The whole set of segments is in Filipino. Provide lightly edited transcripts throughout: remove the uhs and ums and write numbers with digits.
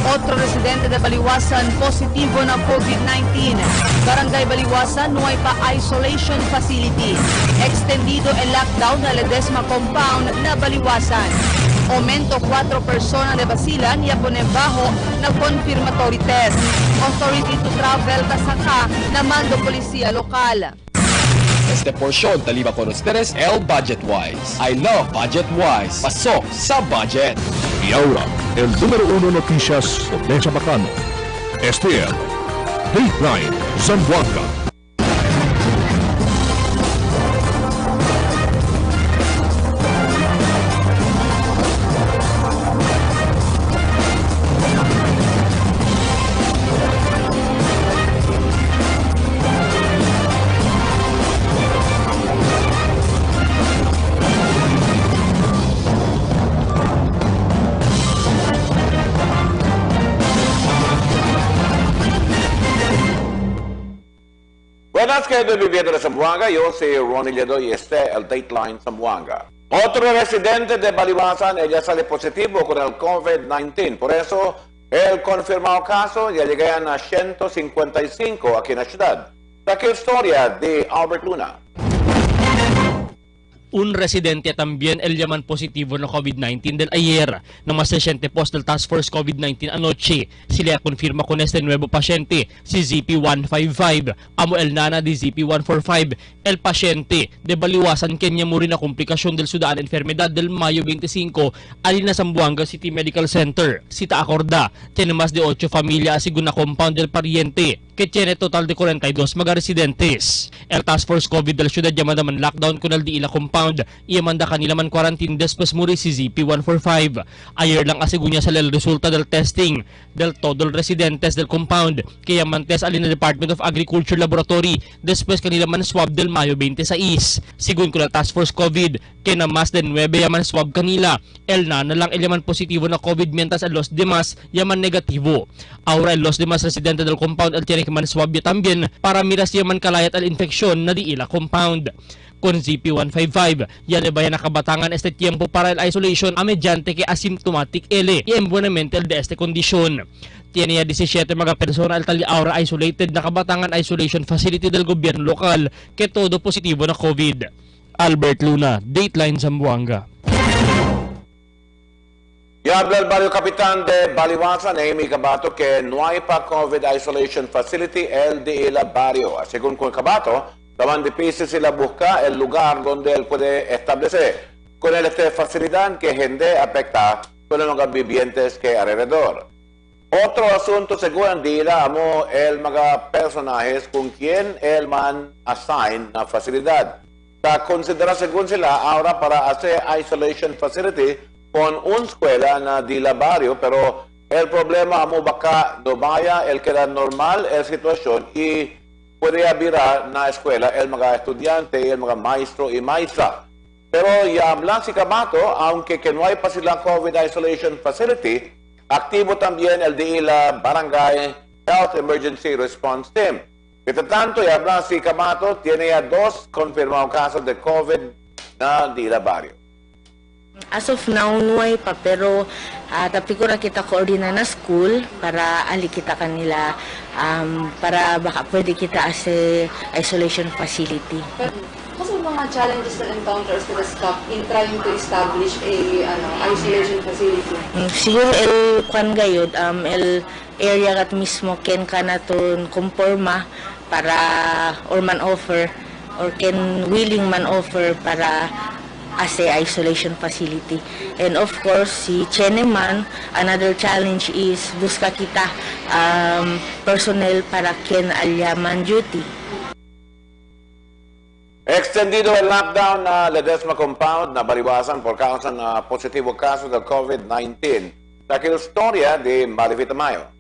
Otro residente de Baliwasan positivo na COVID-19. Barangay Baliwasan no hay pa isolation facility. Extendido el lockdown na Ledesma compound na Baliwasan. Aumento 4 personas de Basilan y bajo na confirmatory test. Authority to travel kasaka na mando polisía lokal. Este porción taliba con ustedes el Budget Wise. I love Budget Wise. Pasok sa budget. Y ahora, el número 1 noticias de Zamboanga. Este es Dateline Zamboanga. Buenas, queridos vivientes de Zamboanga. Yo soy Ronnie Ledo y este es el Dateline Zamboanga. Otro residente de Baliwasan, ella sale positivo con el COVID-19. Por eso, el confirmado caso ya llegan a 155 aquí en la ciudad. La historia de Albert Luna. Un residente también el llaman positivo na COVID-19 del ayer na mas reciente post del Task Force COVID-19 anoche. Sila confirma con este nuevo pasyente, si ZP155, amo el nana de ZP145, el pasyente de Baliwasan, Kenya muri na komplikasyon del Sudan enfermedad del Mayo 25, alin na Zamboanga City Medical Center. Sita acorda, tiene más de 8 familia asigun na compound del pariente, que tiene total de 42 mga residentes. El Task Force COVID del ciudad llaman naman lockdown con el di ila compound. Iamanda kanila man quarantine después muri si ZP145. Ayer lang asigunya sa el resulta del testing del todo residentes del compound. Kaya man test alin na Department of Agriculture Laboratory después kanila man swab del Mayo 26. Sigun ko na Task Force COVID, kaya na mas den 9 yaman swab kanila. El na lang el yaman positibo na COVID mientras el los demás yaman negativo. Ahora el los demás residentes del compound el tiene que man swab ya también para miras yaman kalayat al infeksyon na di ila compound. Con ZP155, ya le vayan a kabatangan este tiempo para el isolation a mediante que asymptomatic ele y en buenamente el de este condición. Tiene ya 17 mga persona al tali ahora isolated na kabatangan isolation facility del gobierno lokal que todo positibo na COVID. Albert Luna, Dateline Zamboanga. Y habla el barrio capitán de Baliwasan, Amy Cabato, que no hay pa COVID isolation facility el de el barrio. Según con Cabato, estaban difícil sila buscar el lugar donde él puede establecer con esta facilidad que gente afecta con los vivientes que alrededor. Otro asunto según dila amo el mga personajes con quien el man assign la facilidad. La considera según sila ahora para hacer isolation facility con una escuela na dila barrio, pero el problema amo baka no vaya el que era normal el situación y puede virar na escuela el mga estudiante, el mga maestro y maestra. Pero ya hablan si Cabato, aunque que no hay pa silang COVID isolation facility, activo también el de la Barangay Health Emergency Response Team. Mientras tanto, ya hablan si Cabato, tiene ya 2 confirmados casos de COVID na di la barrio. As of now, nuway pa, pero tapi ko na kita koordina na school para ali kita kanila para baka pwede kita as a isolation facility. What's the mga challenges that encounters to the staff in trying to establish a isolation facility? Siguro el kwan gayud el area kat mismo ken kanaton conforma para or man offer or ken willing man offer para as a isolation facility. And of course, si Cheneman, another challenge is buska kita personnel para ken alyaman duty. Extendido el lockdown na Ledesma compound na Baliwasan por causa na positivo caso del COVID-19. La historia de Malivita Mayo.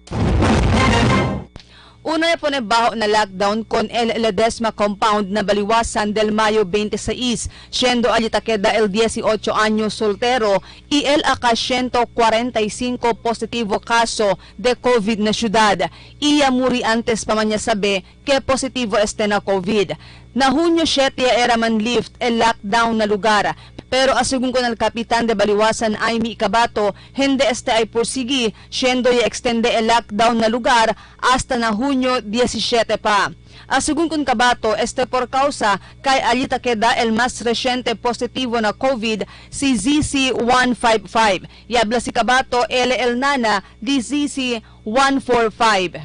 Una pone bajo na lockdown con el Ledesma compound na Baliwasan del Mayo 26, siendo alitaqueda el 18 años soltero y el acá 145 positivo caso de COVID na ciudad. Iya muri antes pa man niya sabi que positivo este na COVID. Na Hunyo 7 era man lift el lockdown na lugar. Pero asugun con el Kapitan de Baliwasan Aimee Cabato, hindi este ay porsigi, siendo y extende el lockdown na lugar hasta na Hunyo 17 pa. Asugun con Cabato, este por causa kay alita queda el mas reciente positivo na COVID si ZC155. Y habla si Cabato, el nana di ZC145.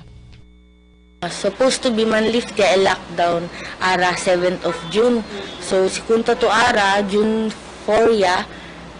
Supposed to be man lift kaya lockdown ara 7th of June. So si kunta to ara June 4 ya,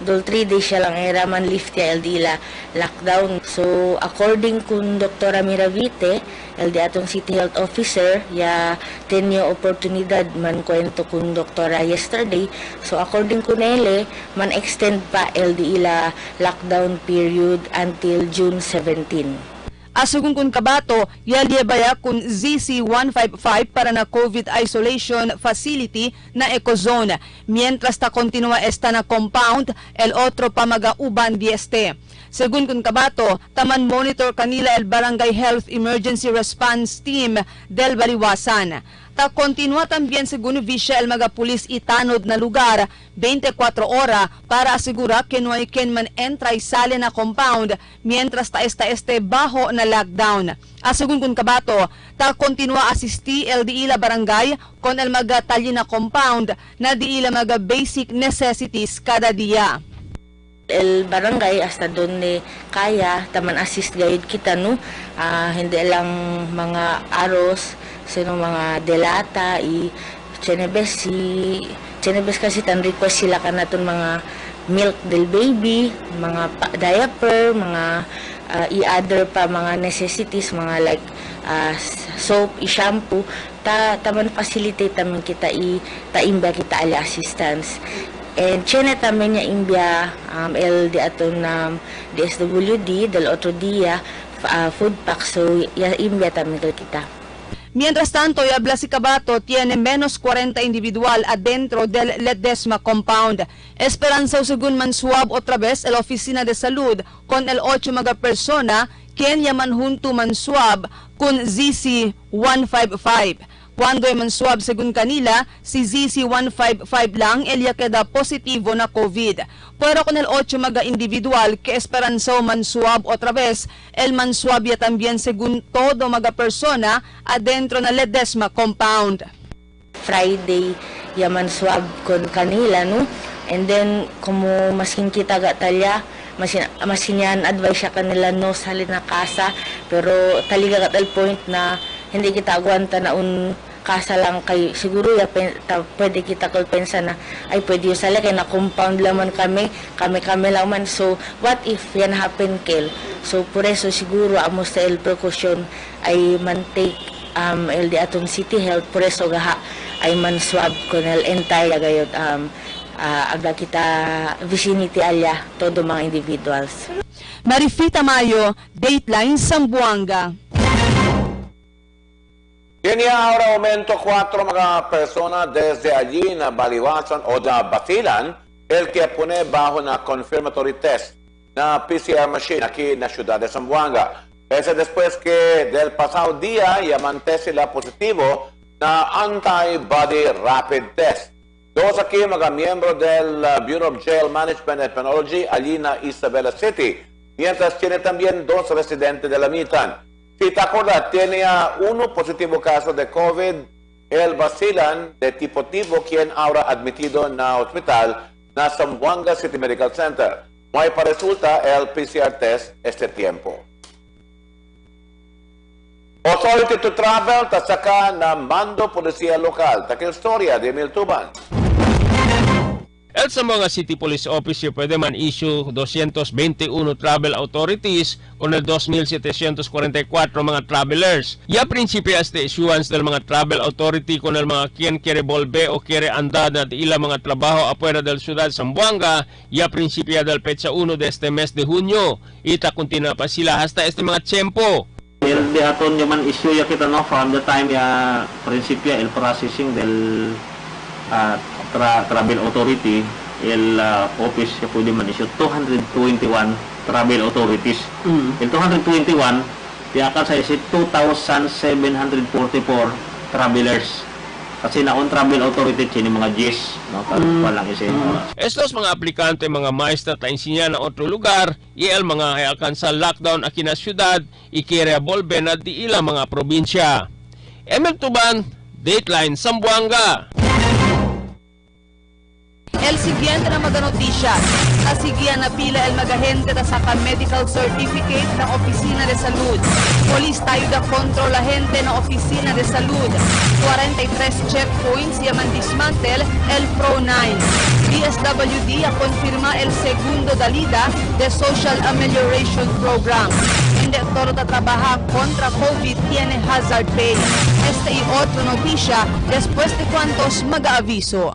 dol 3 days siya lang era man lift kaya LD la lockdown. So according kun Dr. Miravite, LD atong City Health Officer, ya tenyo oportunidad man kwento kun Dr. yesterday. So according kun ele, man extend pa LD ila lockdown period until June 17. Asugun kun Cabato, yaliyabaya kun ZC155 para na COVID isolation facility na ecozone. Mientras ta continua esta na compound, el otro pa magauban di este. Según kun Cabato, taman monitor kanila el Barangay Health Emergency Response Team del Baliwasan. Ta continua también según Visha el magapulis itanod na lugar 24 ora para asegura que no hay quien man entra y sale na compound mientras ta este bajo na lockdown. Asugun kun Cabato, ta continua asisti el diila barangay con el magatali na compound na diila maga basic necessities kada dia. El barangay hasta donde kaya taman assist gayud kita no, hindi lang mga aros sino mga delata chenebes kasi tan request sila kanaton mga milk del baby, mga diaper, mga i-other pa mga necessities, mga like soap, shampoo, taman facilitate taman kita taimba kita ali assistance. And chene tamen niya imbya el di aton DSWD del otro dia food pack, so ya imbya tamen kita. Mientras tanto, habla si Cabato, tiene menos 40 individual adentro del Ledesma compound. Esperanza según man swab otra vez el Oficina de Salud con el 8 mga persona quien yaman junto man swab con ZC155. Cuando man swab según kanila, si ZC155 lang elya queda positivo na COVID. Pero con el 8 mga individual que esperanza man swab otra vez, el man swab ya también según todo mga persona adentro na Ledesma compound. Friday yaman swab kon kanila no, and then como maskin kita gatalya masin yan advice siya kanila no salin na kasa, pero taliga katal point na hindi kita agwanta na kasa lang kay siguro ya pwede kita kulpensa na ay pwede yung sala kay na compound laman kami lang man, so what if yan happen kel, so por eso siguro amos sa el precaution ay man take el di aton City Health, por eso gaha ay man swab kon el entire gayod aga kita vicinity alya todo mga individuals. Marifita Mayo, Dateline, Zamboanga. Tiene ahora aumento 4 mga persona desde allí na Baliwasan o na Basilan, el que pone bajo na confirmatory test na PCR machine aquí na ciudad de Zamboanga. Ese después que del pasado día llamante sila positivo na antibody rapid test. Dos aquí mga miembro del Bureau of Jail Management and Penology allí na Isabela City, mientras tiene también 2 residentes de la Mitan. Si te acuerdas, tenía uno positivo caso de COVID, el Basilan de tipo quien ahora admitido en el hospital na Zamboanga City Medical Center. May resulta el PCR test este tiempo. Authority to Travel, tasaka na mando polisía local. Takil historia de Miltuban. El Zamboanga City Police Officer puede man issue 221 travel authorities con el 2,744 mga travelers. Y a principio este issuance del mga travel authority con el mga quien quiere volver o quiere andar na ila mga trabajo afuera del ciudad Zamboanga y a principio del fecha 1 de este mes de junio. Ita continua pa sila hasta este mga tiempo. De aton yaman issue ya kita no from the time ya principio el processing del travel authority, el office ya pwede man issue 221 travel authorities. El 221 ya akan sa isi 2,744 travelers. Kasi na on travel authority chini mga GIS, no, palang isin. Estos mga aplikante mga maestra ta ensinya na otro lugar, iel mga alcanza lockdown aquí na syudad, ikire volve na di ila mga probinsya. Emel Tuban, Dateline, Zamboanga. El siguiente na mga notisya. Nasigian na pila el magahente na saka medical certificate ng Opisina de Salud. Polis tayo da kontrol la gente ng Opisina de Salud. 43 checkpoints yaman dismantel el Pro 9. DSWD a confirma el segundo dalida de Social Amelioration Program. Hindi todo ta trabaja contra COVID tiene hazard pay. Este y otro notisya después de cuantos mag-aaviso.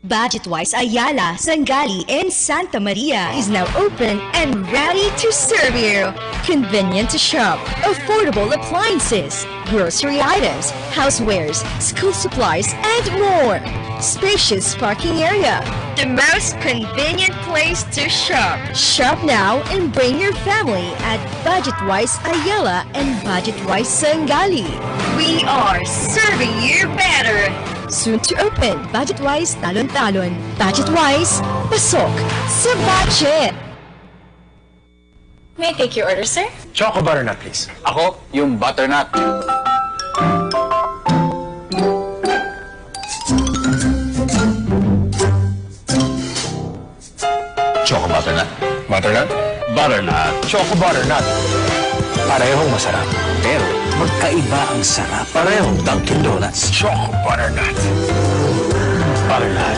Budget-wise Ayala, Sangali, and Santa Maria is now open and ready to serve you. Convenient to shop, affordable appliances, grocery items, housewares, school supplies, and more. Spacious parking area, the most convenient place to shop. Shop now and bring your family at Budget-wise Ayala and Budget-wise Sangali. We are serving you better. Soon to open, Budget-wise Talon-Talon. Budget-wise, pasok sa budget! May I take your order, sir? Choco butternut, please. Ako, yung butternut. Choco butternut. Butternut? Butternut. Choco butternut. Parehong masarap. Pero magkaiba ang sarap. Parehong Dunkin' Donuts. Choco butternut. Butternut.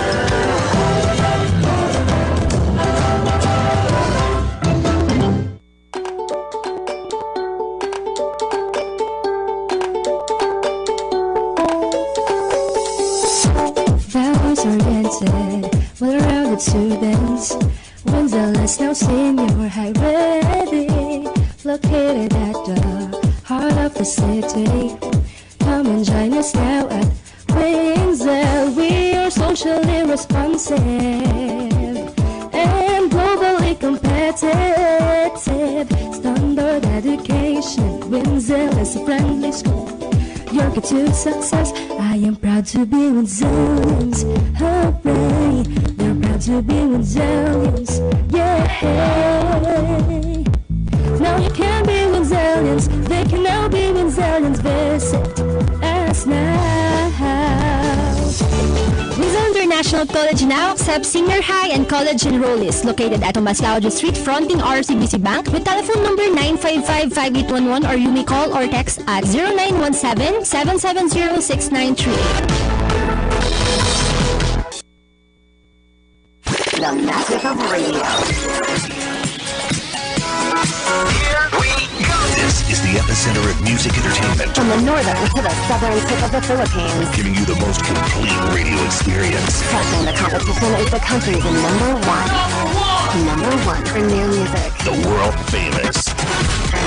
Oriented, well-rounded students. Gonzales now senior high ready, located at the heart of the city. Come and join us now at Windsor. We are socially responsive and globally competitive. Standard education, Windsor is a friendly school. Your key to success. I am proud to be Windsorians. Hooray! They're proud to be Windsorians. Yeah! Now you can be Windsorians. They can now be Windsorians. Visit us now. Windsor International College now accepts senior high and college enrollees located at Tomas Laudio Street fronting RCBC Bank with telephone number 955-5811 or you may call or text at 0917-770-6938. The magic of radio. Here we go. This is the epicenter of music entertainment. From the northern to the southern tip of the Philippines. Giving you the most complete radio experience. Cracking the competition is the country's number one. Number one for new music. The world famous.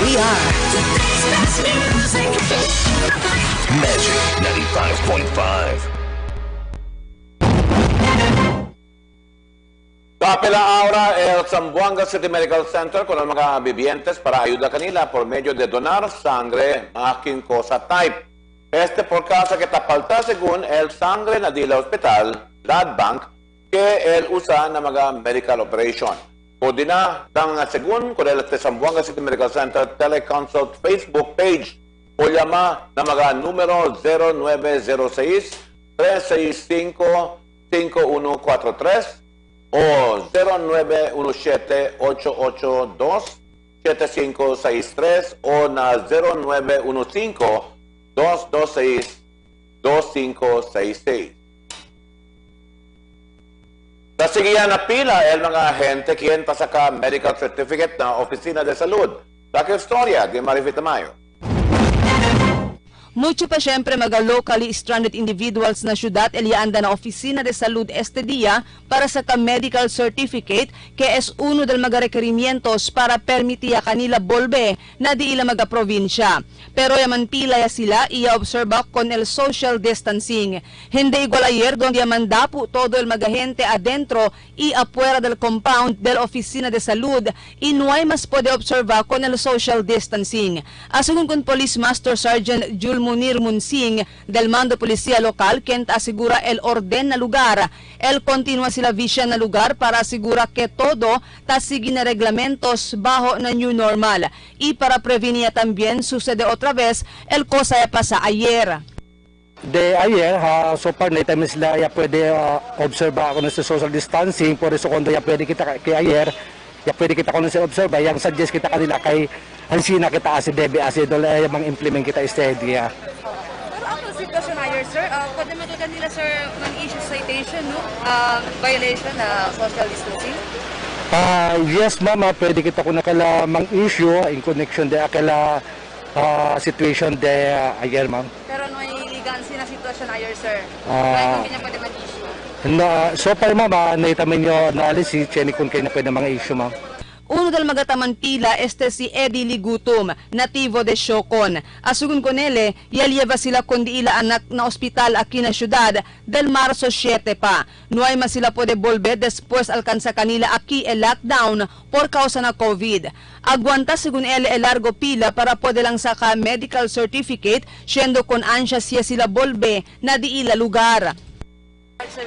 We are Magic 95.5. Kapila ahora el Zamboanga City Medical Center con los mga vivientes para ayuda kanila por medio de donar sangre making cosa type. Este por causa que tapalta según el sangre na dila hospital, blood bank, que el usa na mga medical operation. Koordina ng según con el Zamboanga City Medical Center teleconsult Facebook page o llama na mga numero 0906-365-5143 o 0917-882-7563 o na 0915-226-2566. Nasigiyan na pila el mga agente quien pasaka medical certificate na Opisina de Salud. Sa istorya de Marifita Mayo. Mucho pa siyempre mga locally stranded individuals na syudad elianda na Oficina de Salud este día para sa medical certificate que es uno del mga requerimientos para permitir kanila volve na di ila mga probinsya. Pero yaman pila ya sila i-observa con el social distancing. Hindi igual ayer donde yaman dapo todo el mga gente adentro y afuera del compound del Oficina de Salud y no hay mas puede observa con el social distancing. Asungon con Police Master Sergeant Julmo Munir Munsing del Mando Policía Local quien asegura el orden na lugar. El continua sila visya na lugar para asegura que todo sigue na reglamentos bajo na new normal. Y para prevenir también sucede otra vez el cosa que pasa ayer. De ayer, so far na time sila ya pwede observe ako na sa social distancing, por eso kundo ya pwede kita kay ayer, ya pwede kita kuno sa observe, yang suggest kita kanila kay hansina kita asi debe asi dole mang implement kita steady ya. Pero ako sitwasyon ayer sir, pwede magkakan nila sir ng issue citation no? Violation na social distancing? Yes mama, pwede kita kuno kala mang issue in connection de akala situation de ayer ma'am. Pero no na sitwasyon ayer sir. Kaya kung niya pwede mag-issue. So far mama, naitamin nyo analysis, cheni kung kayo na pwede mga issue ma'am. Uno del magataman pila si Eddie Ligutom, nativo de Siocon. Asugun ko nele, yalieva sila kundi ila anak na ospital aquí na syudad del Marzo 7 pa. Nuay mas sila pwede volver después alcanza kanila aquí el lockdown por causa na COVID. Aguanta según el largo pila para pwede lang saka medical certificate siendo con ansya siya sila volve na di ila lugar.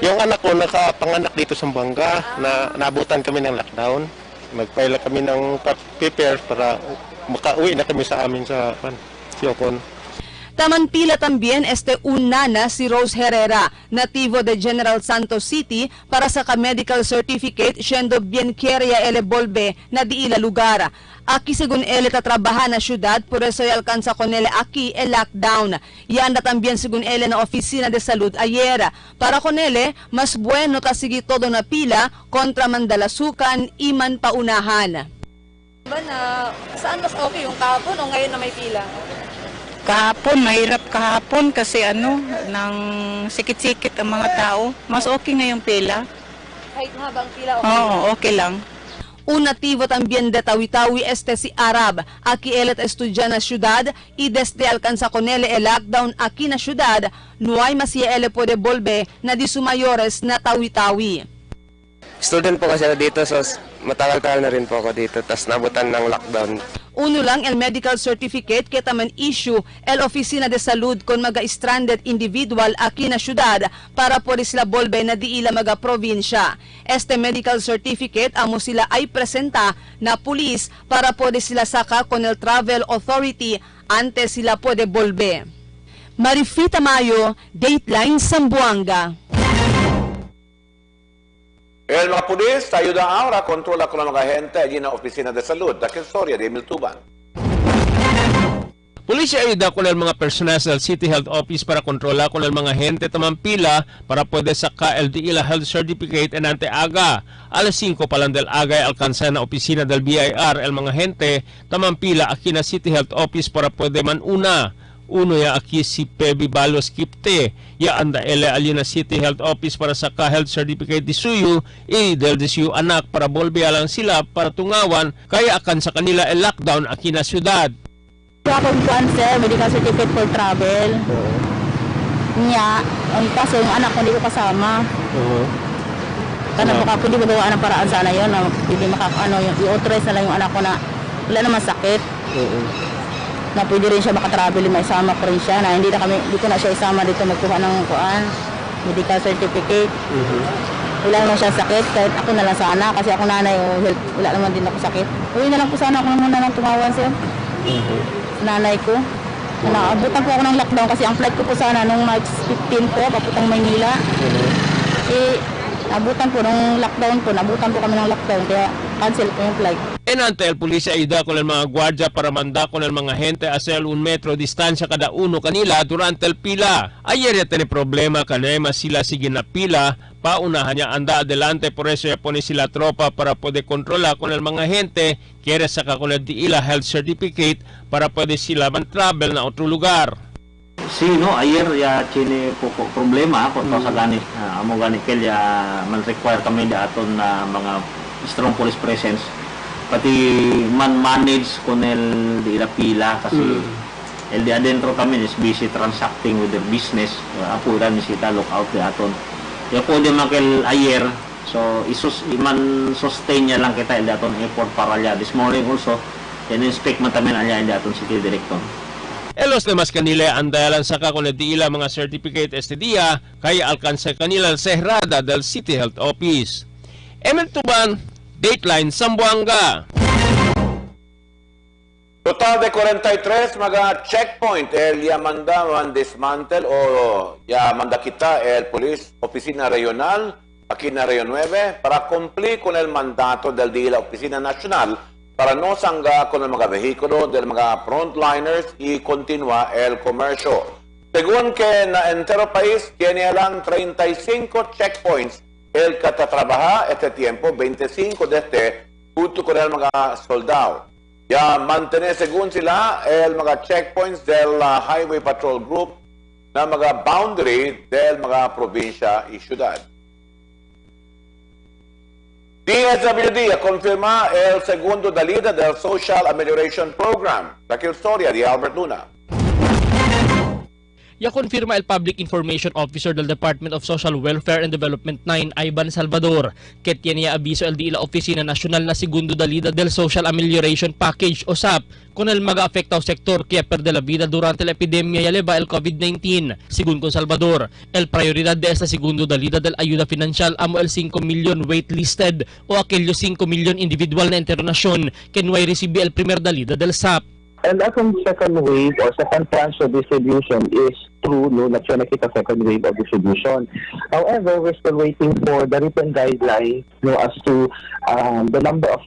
Yung anak ko nakapanganak dito sa Zamboanga na naabutan kami ng lockdown. Nagpaila kami ng paper para makauwi na kami sa amin sa Siocon. Taman pila también un nana si Rose Herrera, nativo de General Santos City, para sa medical certificate siendo bien quiera ele volve na di ila lugar. Aquí según ele tatrabaha na syudad, por eso alcanza con ele aquí el lockdown. Yanda también según ele na oficina de salud ayer. Para con ele, mas bueno kasigi todo na pila kontra mandalasukan iman paunahan. Saan mas okay yung kahapon o ngayon na may pila? Kahapon, mahirap kahapon kasi nang sikit-sikit ang mga tao. Mas okay ngayong pila. Kahit habang pila okay? Oo, okay lang. Un nativo también de Tawi-Tawi si Arab. Aquí él es estudiante na ciudad y desde alcanza con él el lockdown aquí na ciudad, no hay más si él puede volver na di su mayores na Tawi-Tawi. Student po kasi dito, so matagal-tagal na rin po ako dito, tas nabutan ng lockdown. Uno lang el medical certificate que taman issue el oficina de salud con mga stranded individual aquí na ciudad para pwede sila volve na di ila mga probinsya. Este medical certificate amo sila ay presenta na pulis para pwede sila saka con el travel authority antes sila pwede volve. Marifita Mayo, Dateline, Zamboanga. El mga pulis, ayuda ahora kontrola con mga gente allí na opisina de salud. Dakil storya de Miltuban. Pulisya ayuda con el mga personal sa City Health Office para kontrola con el mga gente tamampila para pwede saka el di ila health certificate en ante aga. Alas 5 pa lang del aga alcanza na opisina del BIR el mga gente tamampila aquí na City Health Office para pwede man una. Uno ya aquí si Pebi Balos Kipte, ya anda ele alina City Health Office para saka health certificate di suyo, del di suyo anak para volve lang sila para tungawan, kaya akan sa kanila el lockdown aquí na syudad. Ako sir, medical certificate for travel. Niya, ang kaso yung anak ko hindi ko kasama. Kana baka pwede magawa ng paraan sana yun, hindi i-authorize na lang yung anak ko na wala naman sakit. Na pwede rin siya makatravel, may isama ko rin siya na hindi ko na siya isama dito magkuha ng medical certificate. Wala naman siya sakit, kahit ako na lang sana kasi ako nanay, wala naman din ako sakit. Uwi na lang po sana ako muna ng tumawan sir. Nanay ko. Naabutan po ako ng lockdown kasi ang flight ko po sana nung March 15 po, papuntang Maynila. Nabutan po ng lockdown po, nabutan po kami ng lockdown kaya cancel po yung flight. Enante el pulisya ayuda con el mga guardia para manda con el mga gente hacer 1 metro distancia kada uno kanila durante el pila. Ayer ya tiene problema kanema sila sige na pila, paunahan niya anda adelante, por eso ya pone sila tropa para poder controlar con el mga gente, quiere saka con el di ila health certificate para poder sila man travel na otro lugar. Sí, no, ayer ya tiene poco problema kung sa gani, amo gani kaya man require kami daton na mga strong police presence. Pati man manage con el de la pila kasi el de adentro kami is busy transacting with their business. Apuran ni sita lookout de aton. Ya pwede makel ayer, so man sustain niya lang kita el de aton effort para ya. This morning also, in-inspect man tamin alya el de aton city director. Los demás kanila andalan sa kakunadila mga certificate este día kaya alcanza kanila sehrada del City Health Office. Emel Tuban, Dateline, Zamboanga. Total de 43 mga checkpoint el yamandaman dismantel o yamanda kita el Police Oficina Regional aquí na Rio 9 para cumplir con el mandato del de la Oficina Nacional para no sangga con el mga vehículo del mga frontliners y continúa el comercio. Según que na entero país tiene lang 35 checkpoints el katatrabaja este tiempo, 25 de este junto con el mga soldado. Ya mantener según sila el mga checkpoints del Highway Patrol Group na mga boundary del mga probinsya y ciudad. DSWD confirma el segundo dalida del Social Amelioration Program. La historia de Albert Luna. Ya konfirma el Public Information Officer del Department of Social Welfare and Development 9, Ivan Salvador, que tiene aviso el de la Oficina Nacional na segundo dalida del Social Amelioration Package o SAP con el mga afectado sector que perde la vida durante la epidemia y eleva el COVID-19. Según con Salvador, el prioridad de esta segundo dalida del ayuda financial amo el 5 million waitlisted o aquellos 5 million individual na internasyon que no ay recibe el primer dalida del SAP. And ang second wave or second tranche of distribution is true, no, na siya nakita second wave of distribution. However, we're still waiting for the written guidelines, no, as to the number of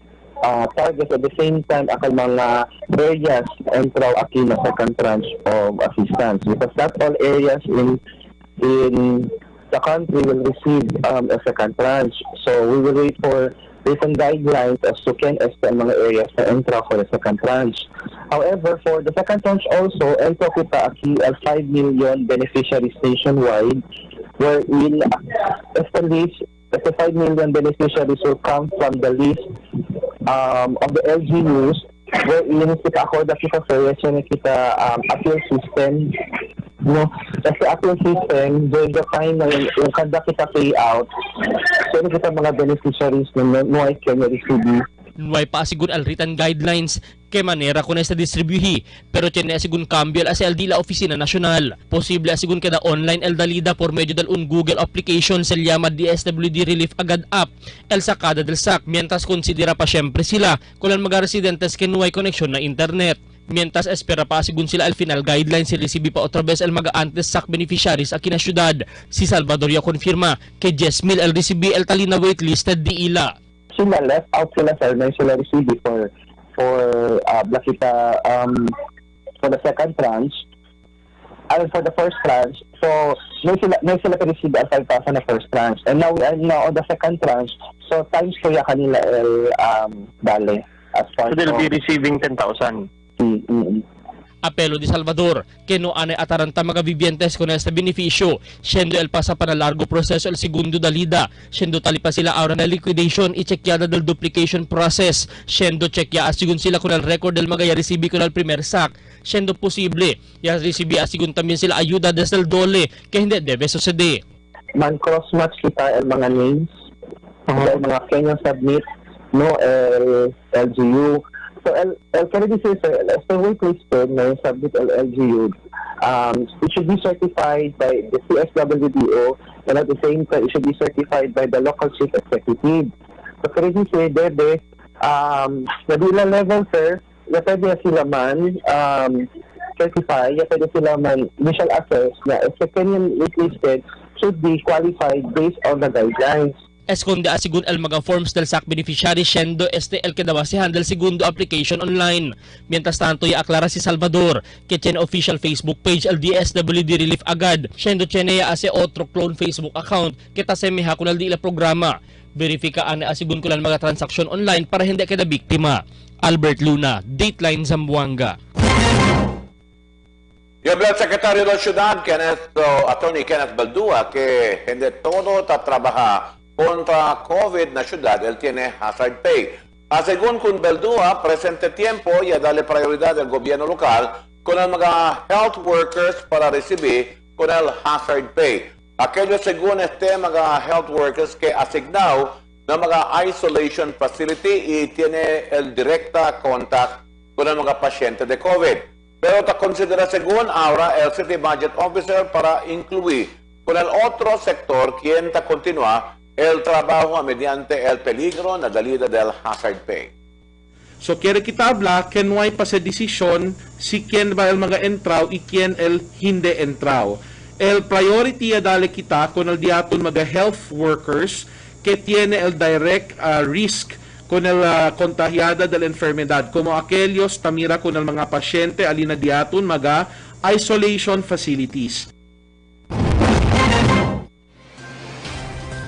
targets at the same time akal mga areas entraw aki na second tranche of assistance because not all areas in the country will receive a second tranche. So we will wait for written guidelines as to can ang mga areas na entra for the second tranche. However, for the second tranche also, ento kita aki 5 million beneficiaries nationwide, wherein the 5 million beneficiaries will come from the list of the LGUs, wherein kita ako dati sa kita appeal system. No, kasi appeal system, during the time na yung kanda kita payout, so kita mga beneficiaries na nuay kanya receive. Nuay pa asigun al written guidelines ke manera ko na sa distribuhi, pero tiene asigun cambio al el de la Oficina Nacional. Posible asigun kada online el dalida por medio del un Google application sa llama DSWD Relief Agad app el sakada del SAC, mientras considera pa syempre sila kung ang mga residentes que nuay koneksyon na internet. Mientras espera pa sigun sila al final guidelines si recibe pa otra vez el mga antes SAC beneficiaries aquí na syudad. Si Salvador ya konfirma que 10,000 el recibe el talina waitlisted di ila. Sila left out sila sir na sila receive for Blakita for the second tranche and for the first tranche. So may sila receive ang 5,000 na first tranche and now we are now on the second tranche, so times ko ya kanila el dale as far so they'll be receiving 10,000. Apelo di Salvador que no ane ataranta mga vivientes con este beneficio, siendo el pasa para largo proceso el segundo dalida, siendo tali pa sila ahora na liquidation y chequeada del duplication process, siendo chequea asigun sila con el record del mga ya recibe con el primer SAC, siendo posible ya recibe asigun también sila ayuda desde el dole que hindi debe sucede. Man cross-match kita el mga names, el mga Kenya submit, no, el LGU. So, Kennedy says, as the waitlisted na submit LGU, it should be certified by the CSWDO and at the same time, it should be certified by the local chief executive. So, Kennedy says, na dila level, sir, pwede sila man certify, pwede sila man initial assess na if the Kenyan waitlisted should be qualified based on the guidelines. Esconde asigun el mga forms del SAC beneficiary siendo este el que daba si handle segundo application online. Mientras tanto, ya aclara si Salvador que tiene official Facebook page el DSWD Relief Agad, siendo tiene ya ase otro clone Facebook account que tasemeha kunal di ila programa. Verifika ane asigun kunal mga transaksyon online para hindi kada biktima. Albert Luna, Dateline, Zamboanga. Yung Blood Secretary ng Siyudad, Attorney Kenneth Baldua, que hindi todo tatrabaha contra COVID na ciudad, él tiene hazard pay. Según con Baldua, presente tiempo ya dale prioridad del gobierno local con el mga health workers para recibir con el hazard pay. Aquello según este mga health workers que asignado na mga isolation facility y tiene el directa contact con el mga pasyente de COVID. pero ta considera según ahora el City Budget Officer para incluir con el otro sector quien ta continúa el trabajo mediante el peligro na dalida del hazard pay. So quiere kita habla que no hay pa sa desisyon si quien va el mga entraw y quien el hindi entraw. El priority dale kita con el diaton mga health workers que tiene el direct risk con el contagiada de la enfermedad, como aquellos tamira con el mga pasyente alina diaton mga isolation facilities.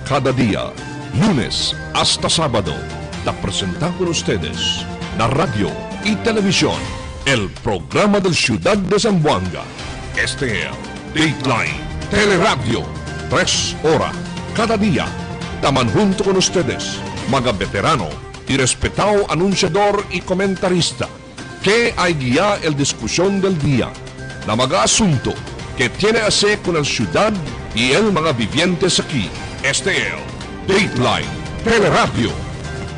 Cada día, lunes hasta sábado, la presentamos con ustedes la radio y televisión, el programa del Ciudad de Zamboanga. Este es Dateline, Teleradio, 3 horas cada día. Taman junto con ustedes, mga veterano y respetado anunciador y comentarista, que hay guía el discusión del día, la mga asunto que tiene a hacer con el ciudad y el mga vivientes aquí. Este es Dateline, Teleradio,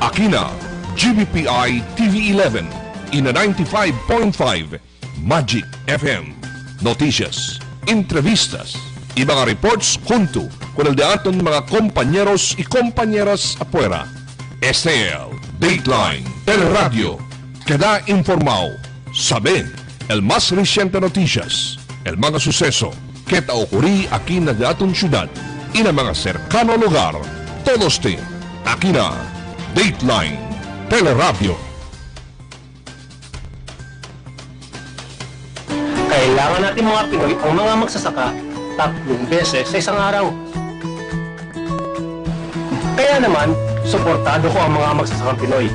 aquí na GBPI TV 11 y na 95.5 Magic FM. Noticias, entrevistas y mga reports junto con el de aton mga compañeros y compañeras afuera. Este es Dateline, Teleradio, que da informado, sabe el más reciente noticias, el mga suceso que ta ocurrí aquí na de aton ciudad y na mga cercano lugar. Todos te, aquí na Dateline, Teleradio. Kailangan natin mga Pinoy ang mga magsasaka 3 beses sa isang araw. Kaya naman, suportado ko ang mga magsasakang Pinoy.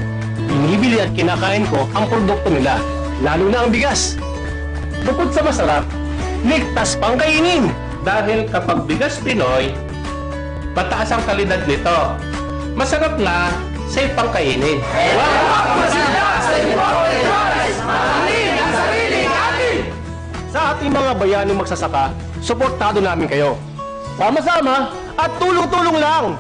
Binibili at kinakain ko ang produkto nila, lalo na ang bigas. Bukod sa masarap, ligtas pang kainin. Dahil kapag bigas Pinoy, mataas ang kalidad nito. Masarap na sa pangkainin. Sa ating mga bayaning magsasaka, suportado namin kayo. Sama-sama at tulong-tulong lang!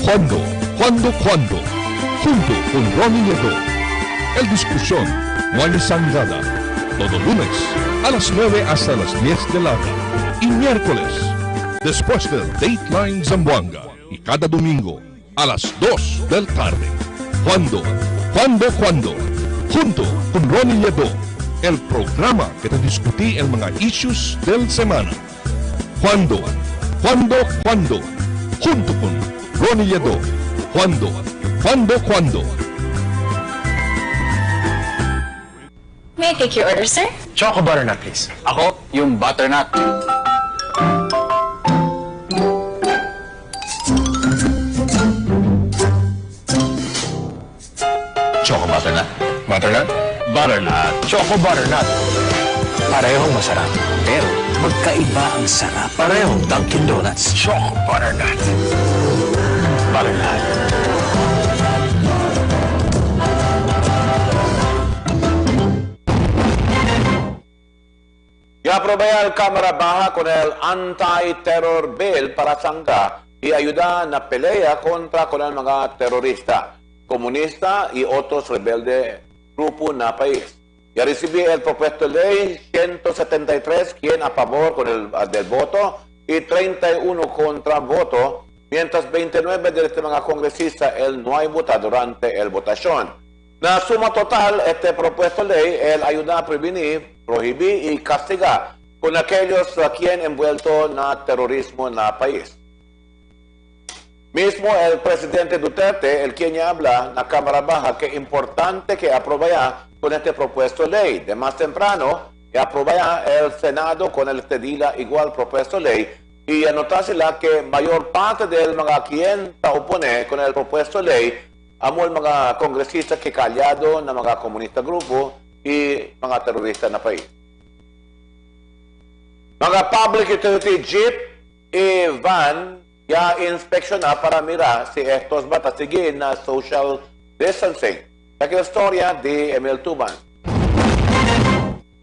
¿Cuándo? Junto con Ronnie Nieto. El discusión no hay sangada. Todo lunes a las 9 hasta las 10 de la noche. Y miércoles, después del Dateline Zamboanga. Y cada domingo a las 2 del tarde. ¿Cuándo? Junto con Ronnie Nieto. El programa que te discutí en mga issues del semana. ¿Cuándo? Junto con Ronnie Nieto. ¿Cuándo? May I take your order, sir? Choco butternut, please. Ako, yung butternut. Choco butternut. Butternut? Butternut. Choco butternut. Parehong masarap, pero magkaiba ang sarap. Parehong Dunkin' Donuts. Choco butternut. Butternut. Y aprobaya el Cámara Baja con el Anti-Terror Bill para sangga y ayuda na pelea contra con el mga terrorista, comunista y otros rebeldes grupo na país. Y recibí el propuesto de ley 173 quien a favor con el del voto y 31 contra voto, mientras 29 de este mga congresista el no hay votado durante el votación. La suma total, este propuesto de ley, el ayuda a prevenir, prohibir y castigar con aquellos a quien envuelto na terrorismo en la país. Mismo el presidente Duterte, el quien habla en la Cámara Baja, que es importante que aprobaya con este propuesto de ley. De más temprano, que aprobaya el Senado con el tedila igual propuesto de ley y anotársela que mayor parte del mga quien se opone con el propuesto de ley amo el mga congresista que callado na mga comunista grupo y mga terrorista na país. Mga public utility jeep y van ya inspeksyonar para mirar si estos batasigin na social distancing. Esta es la historia de Emil Tuban.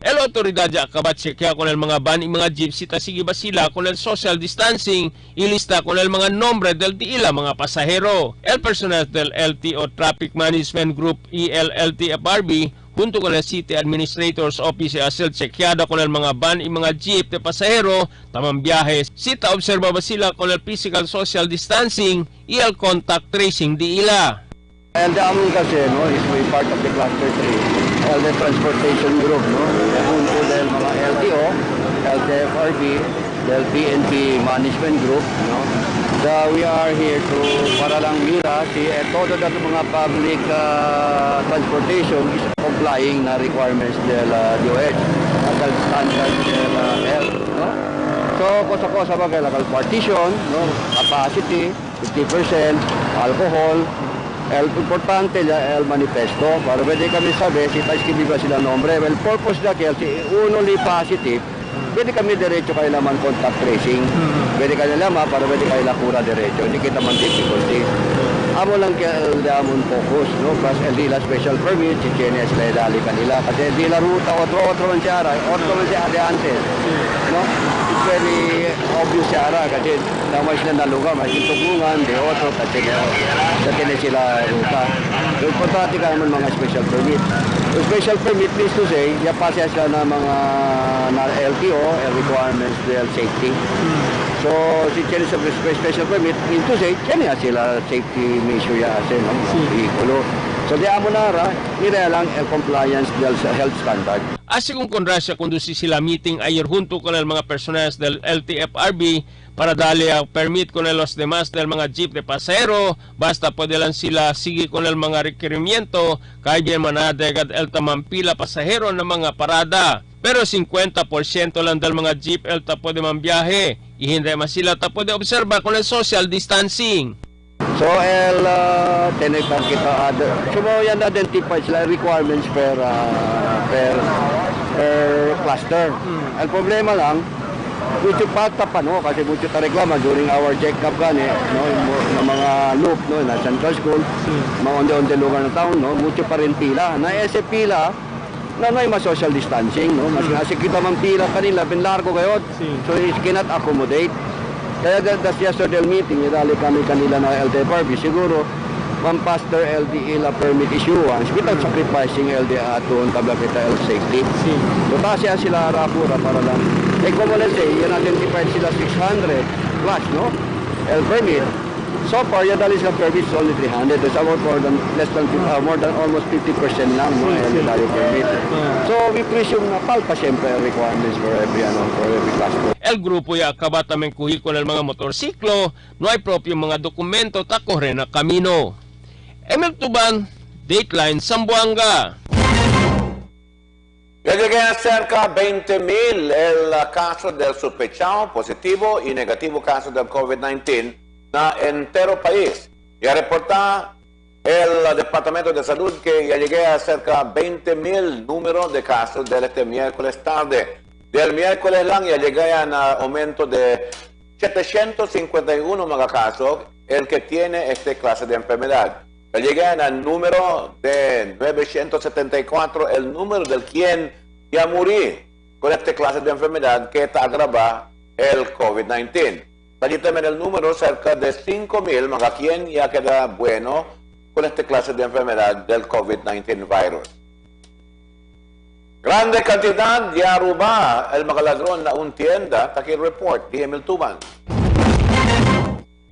Hello autoridad ya akabat kaya con el mga van y mga jeep sita sige ba sila con el social distancing ilista con el mga nombre del diila mga pasahero. El personal del LTO Traffic Management Group ELLTFRB junto con el City Administrator's Office asel chequeada con el mga van y mga jeep de pasahero tamang biyahe. Sita observa ba sila con el physical social distancing y el contact tracing diila. And amin kasi no, is we part of the cluster 3, the transportation group, no? Junto del mga LTO, LTFRB, del PNP management group, no? So we are here to para lang mira si todo dato mga public transportation is complying na requirements del DOH, at standards del health, no? So cosa ba kailangan partition, no? Capacity 50%, alcohol. El importante el manifesto para pwede kami sabi si Taiski ba sila nombre. Well, purpose na kaya si only positive pwede kami diretso kayo naman contact tracing. Pwede kayo naman para pwede kayo lakura diretso. Hindi kita man difficulty. Amo lang kaya damon focus, no? Plus LD la special permit, si Chines la dali kanila. Kasi LD la ruta, otro man siya de antes. No? It's very obvious siya kasi naman sila naluga, may tugungan, de otro, kasi sila ruta. So, importante ka naman mga special permit. So, special permit means to say, yapasya sila na mga na LTO, requirements, del safety. So, si Chile sa special permit, means to say, kaya sila safety measure ya kasi, no? Vehiculo. So, di amo na nila lang el compliance del health standard. Así kung kondrasya conduci sila meeting ayer junto con el mga personas del LTFRB para darle a permit con los demás del mga jeep de pasahero, basta pwede lang sila sige con el mga requerimiento kaya bien manadegad el tamampila pasahero na mga parada. Pero 50% lang del mga jeep el ta pwede mambiyahe, hindi mas sila ta pwede observa con el social distancing. So, tinitang kita so yan identify sila requirements per cluster. Ang problema lang, mucho pata pa, no? Kasi mucho ta reklama during our check-up gani, no? Ng mga loop, no? Na Central School, mga onde-onde lugar na town, no? Mucho pa rin pila. Na SF pila, na may social distancing, no? Kasi kita man pila kanila, pinlargo kayo, so it cannot accommodate. Kaya that's yesterday meeting, idali kami kanila na LTFRB, siguro pampaster LDE la permit issuance without sacrificing LDE aton tabla kita health safety. So tasya sila rapura para lang. Como let's say, yan identified sila 600 plus, no? L permit. So far, yan dali sila permit is only 300. There's about more than almost 50% lang, no? LDE permit. So we presume na palpa siyempre requirements for every cluster. El grupo ya acaba también kuhi con el mga motorsiklo, no hay propio mga dokumento ta corre na kamino. Emil Tuban, Dateline, Zamboanga. Ya llegué a cerca 20,000 el caso del sospechado positivo y negativo caso del COVID-19 na entero país. Ya reporta el Departamento de Salud que ya llegué a cerca 20,000 números de casos del este miércoles tarde. Del miércoles lang ya llegué a un aumento de 751 mga casos el que tiene esta clase de enfermedad. Ya llegué al número de 974, el número del quien ya murió con esta clase de enfermedad que está agrava el COVID-19. Allí también el número cerca de 5,000 mga quien ya queda bueno con esta clase de enfermedad del COVID-19 virus. Grande cantidad ya roba el mga ladrón na un tienda, taki report di Emil Tuban.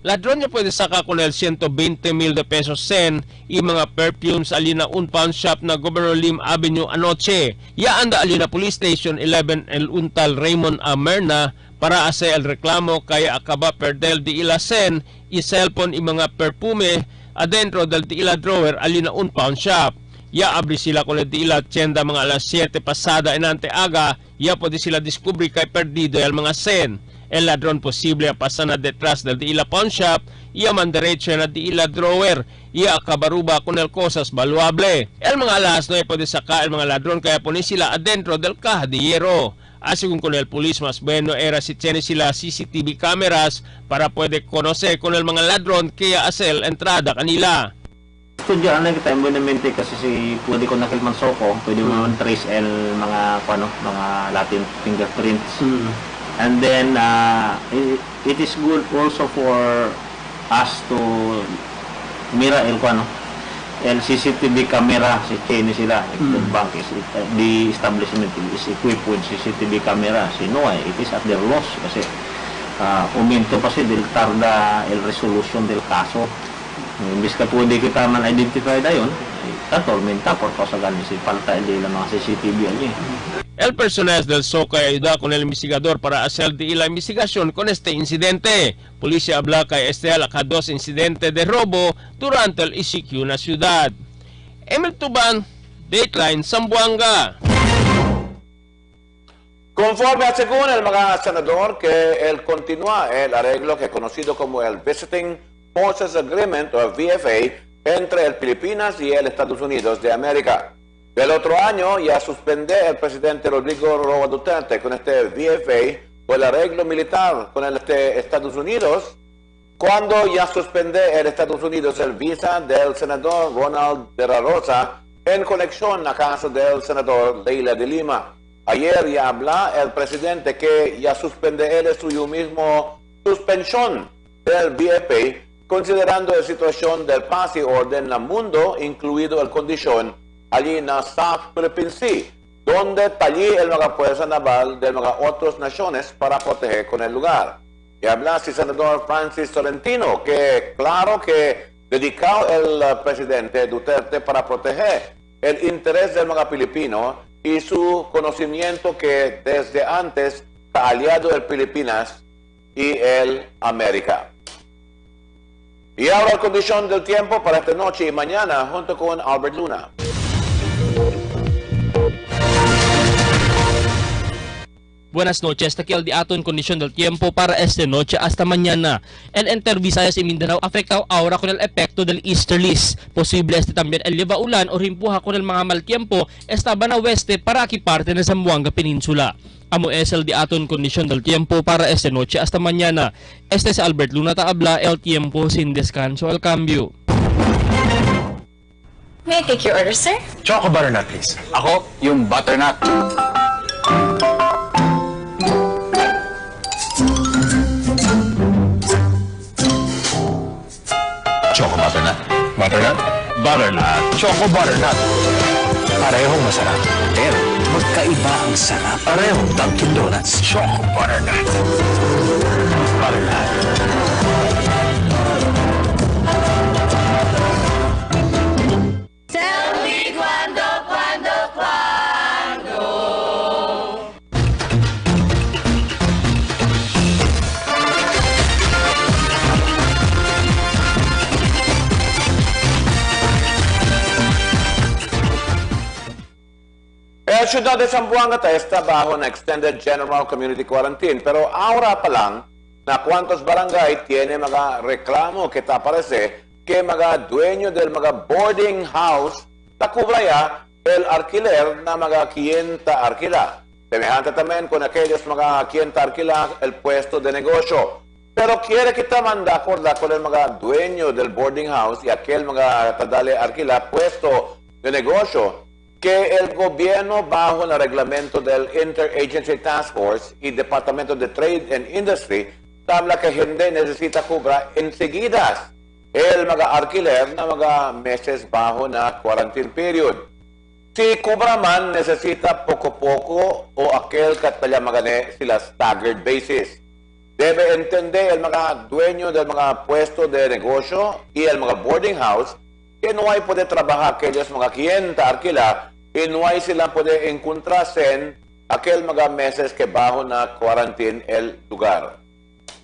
Ladrón niya pwede saka con el 120,000 de pesos sen y mga perfumes alina un pawn shop na Governor Lim Avenue anoche. Ya anda alina Police Station 11 el untal Raymond Amerna para hacer el reclamo kaya acaba perdel di ila sen y cellphone y mga perfume adentro del di ila drawer alina un pawn shop. Ya abri sila con el di ila tienda mga alas 7 pasada enante aga, ya pwede sila descubrir kay perdido el mga sen. El ladrón posible pasa na detrás del Diila Pawn Shop y man derecho na Diila Drawer y akabaruba con el cosas valuable. El mga alas no puede sacar el mga ladrón kaya pone sila adentro del cajadillero. Así con el polis mas bueno era si tiene sila CCTV cameras para puede conocer con el mga ladrón kaya hacer la entrada kanila. estudyante kita imbuenamente kasi pwede ko nakilman soko, pwede mo trace mga mga Latin fingerprints. And then it is good also for us to mira el CCTV camera si Chinese sila. The bank is the establishment is equipped with CCTV camera. It is at their loss kasi aumento pa del tarda el resolution del caso. Imbis ka pwede kita man identify na yun, tormenta por causa ganin si falta de la mga CCTV allí. El personal del SOCA ayuda con el investigador para hacer la investigación con este incidente. Policía habla que a 2 incidentes de robo durante el ICQ na ciudad. Emil Tuban, Dateline, Zamboanga. Conforme según el mga senador que él continúa el arreglo que es conocido como el Visiting Forces Agreement o VFA entre el Filipinas y el Estados Unidos de América. El otro año ya suspende el presidente Rodrigo Roa Duterte con este VFA o el arreglo militar con el Estados Unidos, cuando ya suspende el Estados Unidos el visa del senador Ronald de la Rosa en conexión a caso del senador Leila de Lima. Ayer ya habla el presidente que ya suspende él suyo mismo suspensión del VFA, considerando la situación del paz y orden en el mundo, incluido el condición allí en la South Philippine Sea, donde allí el mga fuerza naval de mga otras naciones para proteger con el lugar. Y habla el senador Francis Tolentino, que claro que dedicado el presidente Duterte para proteger el interés del mga filipino y su conocimiento que desde antes ha aliado el Filipinas y el América. Y ahora la condición del tiempo para esta noche y mañana junto con Albert Luna. Buenas noches, aquí el diaton condición del tiempo para esta noche hasta mañana. En Visayas y Mindanao afectado ahora con el efecto del easterlies. Posible también el lleva ulan o rimpuja con el mga mal tiempo estaba na oeste para aquí parte de Zamboanga Peninsula. Amo es el diaton condición del tiempo para esta noche hasta mañana. Este es Albert Luna habla el tiempo sin descanso al cambio. May I take your order, sir? Choco butternut, please. Ako, yung butternut. Choco butternut. Butternut? Butternut. Choco butternut. Parehong masarap, pero magkaiba ang sarap. Parehong Dunkin' Donuts. Choco butternut. Butternut. Tell me cuando. El ciudad de Zamboanga está bajo una Extended General Community Quarantine, pero ahora pa lang na cuantos barangay tiene mga reklamo que te aparece que mga dueño del mga boarding house takubraya el alquiler na mga clienta alquila. Semejante también con aquellos mga clienta alquila el puesto de negocio. Pero quiere que te manda acordar con el mga dueño del boarding house y aquel mga tadale alquila puesto de negocio que el gobierno bajo el reglamento del Interagency Task Force y Departamento de Trade and Industry tabla que gente necesita cobrar enseguida el mga alquiler na mga meses bajo na quarantine period. Si cobra man necesita poco o aquel katala magane sila staggered basis. Debe entender el mga dueño del mga puesto de negocio y el mga boarding house que no hay poder trabajar aquellos mga clienta alquila y no hay sila puede encontrarse en aquel mga meses que bajo na quarantine el lugar.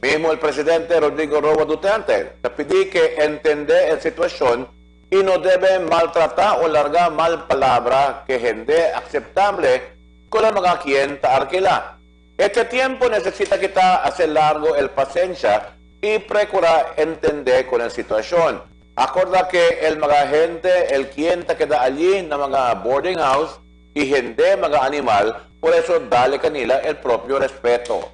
Mismo el presidente Rodrigo Roa Duterte te pide que entender la situación y no debe maltratar o largar mal palabra que gente aceptable con la mga clienta alquila. Este tiempo necesita que hacer largo el paciencia y procurar entender con la situación. Acorda que el mga gente, el cliente que da allí na mga boarding house y gente mga animal, por eso dale canila el propio respeto.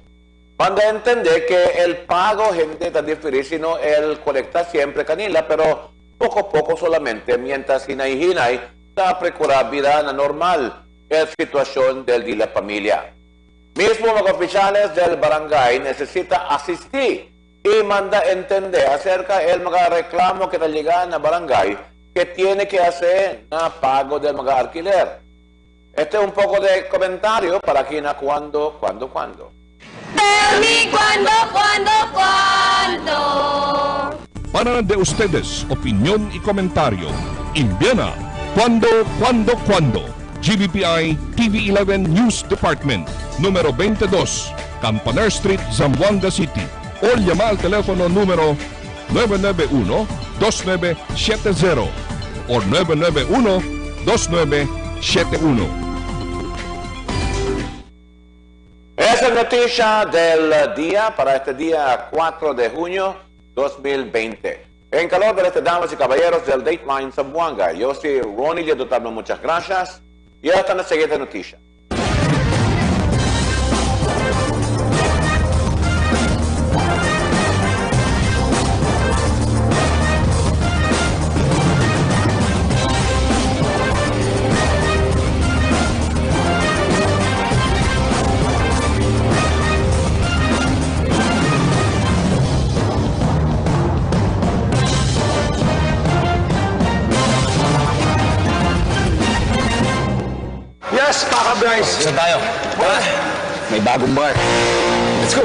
Manda entender que el pago gente está diferente, sino el colecta siempre canila, pero poco solamente mientras hinay-hinay sa precurabilidad na normal el sitwasyon de la familia. Mismo mga oficiales del barangay necesita asistir y manda entender acerca el mga reklamo que llegan na barangay que tiene que hacer na pago del mga alquiler. Este es un poco de comentario para quien a cuando. Tell me cuándo. Para de ustedes, opinión y comentario. Envían a cuando. GBPI TV11 News Department, número 22, Campaner Street, Zamboanga City. O llama al teléfono número 991-2970 o 991-2971. Esa es noticia del día para este día 4 de junio 2020. En calor de damas y caballeros del Dateline Zamboanga, yo soy Ronnie Liadotano, muchas gracias. Y hasta la siguiente noticia. Yes, Paka Bryce. Saan tayo? May bagong bar. Let's go.